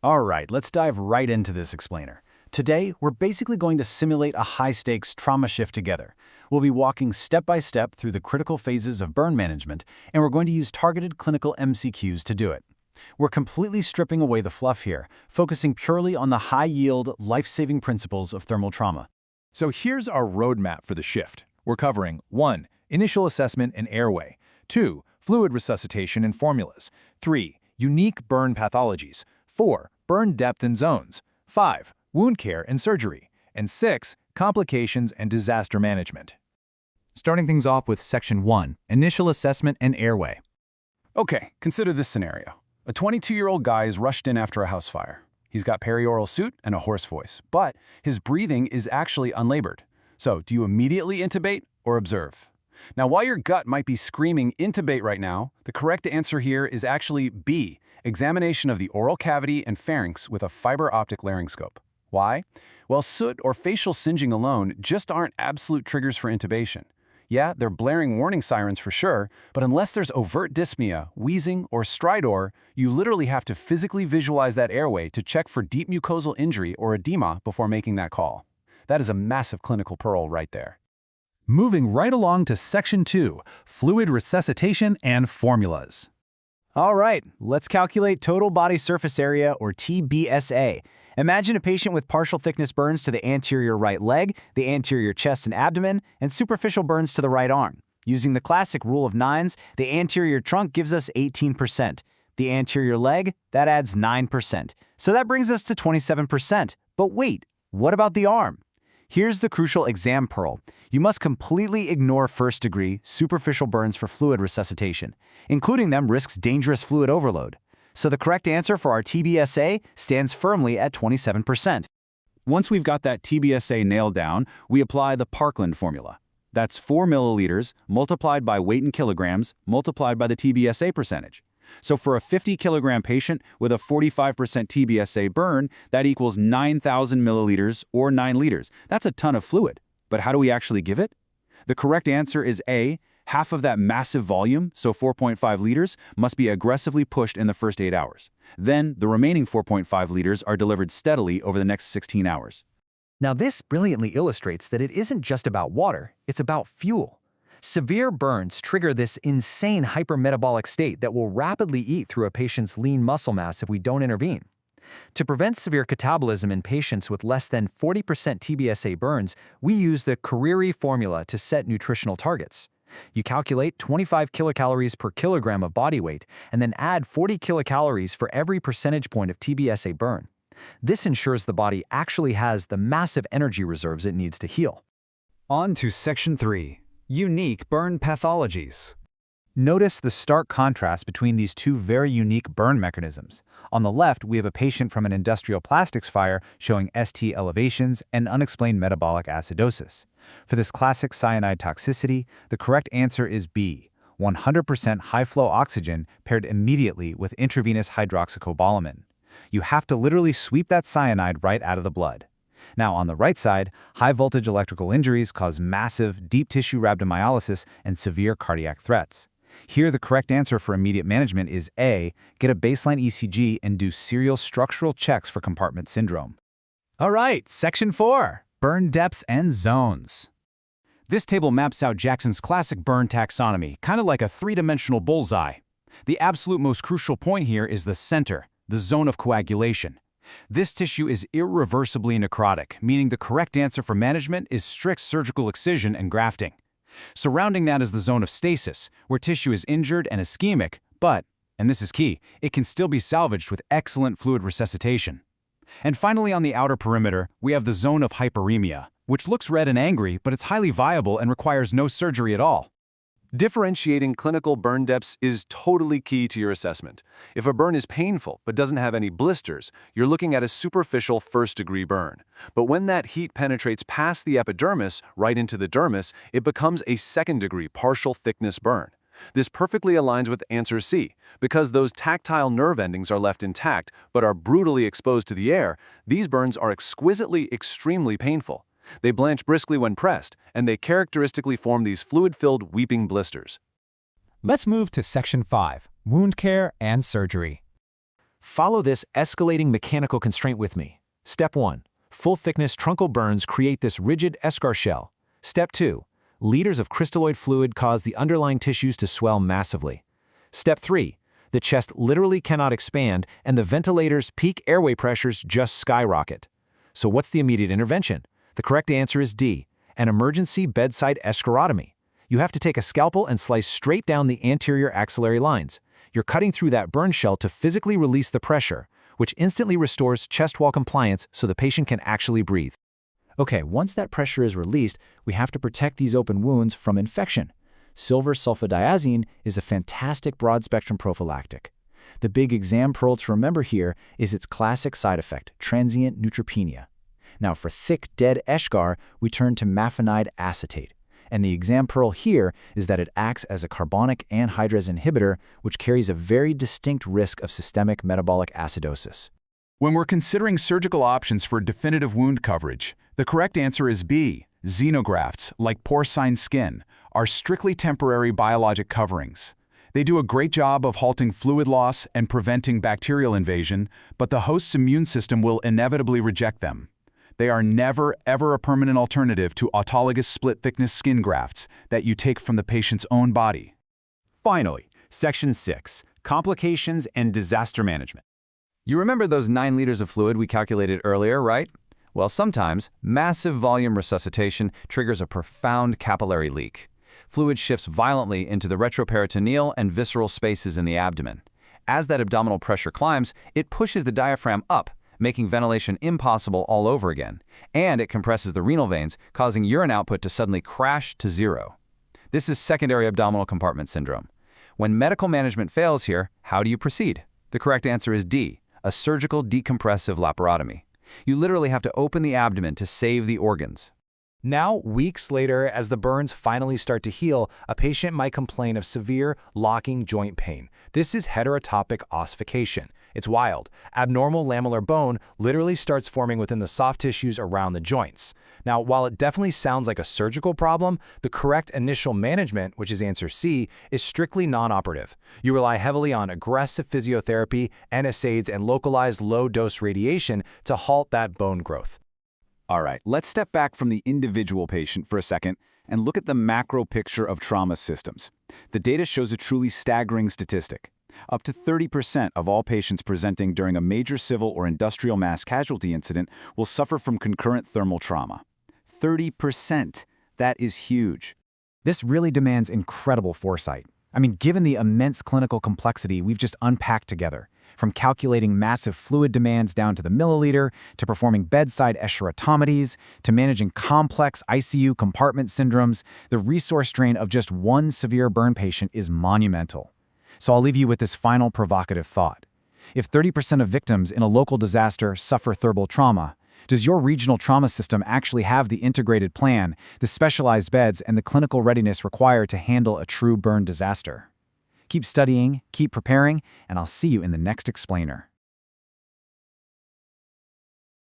All right, let's dive right into this explainer. Today, we're basically going to simulate a high-stakes trauma shift together. We'll be walking step by step through the critical phases of burn management, and we're going to use targeted clinical MCQs to do it. We're completely stripping away the fluff here, focusing purely on the high-yield, life-saving principles of thermal trauma. So here's our roadmap for the shift. We're covering 1. Initial assessment and airway. 2. Fluid resuscitation and formulas. 3. Unique burn pathologies. 4. Burn depth and zones. 5. Wound care and surgery. And 6. Complications and disaster management. Starting things off with Section 1, Initial Assessment and Airway. Okay, consider this scenario. A 22-year-old guy is rushed in after a house fire. He's got perioral suit and a hoarse voice, but his breathing is actually unlabored. So, do you immediately intubate or observe? Now, while your gut might be screaming intubate right now, the correct answer here is actually B, examination of the oral cavity and pharynx with a fiber optic laryngoscope. Why? Well, soot or facial singeing alone just aren't absolute triggers for intubation. Yeah, they're blaring warning sirens for sure, but unless there's overt dyspnea, wheezing, or stridor, you literally have to physically visualize that airway to check for deep mucosal injury or edema before making that call. That is a massive clinical pearl right there. Moving right along to Section 2, Fluid Resuscitation and Formulas. All right, let's calculate total body surface area, or TBSA. Imagine a patient with partial thickness burns to the anterior right leg, the anterior chest and abdomen, and superficial burns to the right arm. Using the classic rule of nines, the anterior trunk gives us 18%. The anterior leg, that adds 9%. So that brings us to 27%. But wait, what about the arm? Here's the crucial exam pearl. You must completely ignore first-degree, superficial burns for fluid resuscitation. Including them risks dangerous fluid overload. So the correct answer for our TBSA stands firmly at 27%. Once we've got that TBSA nailed down, we apply the Parkland formula. That's 4 milliliters multiplied by weight in kilograms multiplied by the TBSA percentage. So for a 50-kilogram patient with a 45% TBSA burn, that equals 9,000 milliliters or 9 liters. That's a ton of fluid. But how do we actually give it? The correct answer is A. Half of that massive volume, so 4.5 liters, must be aggressively pushed in the first 8 hours. Then, the remaining 4.5 liters are delivered steadily over the next 16 hours. Now this brilliantly illustrates that it isn't just about water, it's about fuel. Severe burns trigger this insane hypermetabolic state that will rapidly eat through a patient's lean muscle mass if we don't intervene. To prevent severe catabolism in patients with less than 40% TBSA burns, we use the Carreri formula to set nutritional targets. You calculate 25 kilocalories per kilogram of body weight and then add 40 kilocalories for every percentage point of TBSA burn. This ensures the body actually has the massive energy reserves it needs to heal. On to Section 3, Unique Burn Pathologies. Notice the stark contrast between these two very unique burn mechanisms. On the left, we have a patient from an industrial plastics fire showing ST elevations and unexplained metabolic acidosis. For this classic cyanide toxicity, the correct answer is B, 100% high-flow oxygen paired immediately with intravenous hydroxycobalamin. You have to literally sweep that cyanide right out of the blood. Now, on the right side, high-voltage electrical injuries cause massive, deep-tissue rhabdomyolysis and severe cardiac threats. Here, the correct answer for immediate management is A, get a baseline ECG and do serial structural checks for compartment syndrome. All right, Section 4, Burn depth and zones. This table maps out Jackson's classic burn taxonomy, kind of like a three-dimensional bullseye. The absolute most crucial point here is the center, the zone of coagulation. This tissue is irreversibly necrotic, meaning the correct answer for management is strict surgical excision and grafting. Surrounding that is the zone of stasis, where tissue is injured and ischemic, but, and this is key, it can still be salvaged with excellent fluid resuscitation. And finally, on the outer perimeter, we have the zone of hyperemia, which looks red and angry, but it's highly viable and requires no surgery at all. Differentiating clinical burn depths is totally key to your assessment. If a burn is painful but doesn't have any blisters, you're looking at a superficial first-degree burn. But when that heat penetrates past the epidermis, right into the dermis, it becomes a second-degree partial thickness burn. This perfectly aligns with answer C. Because those tactile nerve endings are left intact but are brutally exposed to the air, these burns are exquisitely extremely painful. They blanch briskly when pressed, and they characteristically form these fluid-filled weeping blisters. Let's move to Section 5, Wound Care and Surgery. Follow this escalating mechanical constraint with me. Step 1. Full-thickness truncal burns create this rigid eschar shell. Step 2. Liters of crystalloid fluid cause the underlying tissues to swell massively. Step 3. The chest literally cannot expand, and the ventilator's peak airway pressures just skyrocket. So what's the immediate intervention? The correct answer is D, an emergency bedside eschorotomy. You have to take a scalpel and slice straight down the anterior axillary lines. You're cutting through that burn shell to physically release the pressure, which instantly restores chest wall compliance so the patient can actually breathe. Okay, once that pressure is released, we have to protect these open wounds from infection. Silver sulfadiazine is a fantastic broad-spectrum prophylactic. The big exam pearl to remember here is its classic side effect, transient neutropenia. Now for thick, dead eschar, we turn to mafenide acetate. And the exam pearl here is that it acts as a carbonic anhydrase inhibitor, which carries a very distinct risk of systemic metabolic acidosis. When we're considering surgical options for definitive wound coverage, the correct answer is B. Xenografts, like porcine skin, are strictly temporary biologic coverings. They do a great job of halting fluid loss and preventing bacterial invasion, but the host's immune system will inevitably reject them. They are never, ever a permanent alternative to autologous split-thickness skin grafts that you take from the patient's own body. Finally, Section 6, Complications and Disaster Management. You remember those 9 liters of fluid we calculated earlier, right? Well, sometimes massive volume resuscitation triggers a profound capillary leak. Fluid shifts violently into the retroperitoneal and visceral spaces in the abdomen. As that abdominal pressure climbs, it pushes the diaphragm up, making ventilation impossible all over again, and it compresses the renal veins, causing urine output to suddenly crash to zero. This is secondary abdominal compartment syndrome. When medical management fails here, how do you proceed? The correct answer is D, a surgical decompressive laparotomy. You literally have to open the abdomen to save the organs. Now, weeks later, as the burns finally start to heal, a patient might complain of severe locking joint pain. This is heterotopic ossification. It's wild. Abnormal lamellar bone literally starts forming within the soft tissues around the joints. Now, while it definitely sounds like a surgical problem, the correct initial management, which is answer C, is strictly non-operative. You rely heavily on aggressive physiotherapy, NSAIDs, and localized low-dose radiation to halt that bone growth. All right, let's step back from the individual patient for a second and look at the macro picture of trauma systems. The data shows a truly staggering statistic. Up to 30% of all patients presenting during a major civil or industrial mass casualty incident will suffer from concurrent thermal trauma. 30%. That is huge. This really demands incredible foresight. I mean, given the immense clinical complexity we've just unpacked together, from calculating massive fluid demands down to the milliliter, to performing bedside eschorotomies, to managing complex ICU compartment syndromes, the resource drain of just one severe burn patient is monumental. So I'll leave you with this final provocative thought. If 30% of victims in a local disaster suffer thermal trauma, does your regional trauma system actually have the integrated plan, the specialized beds, and the clinical readiness required to handle a true burn disaster? Keep studying, keep preparing, and I'll see you in the next explainer.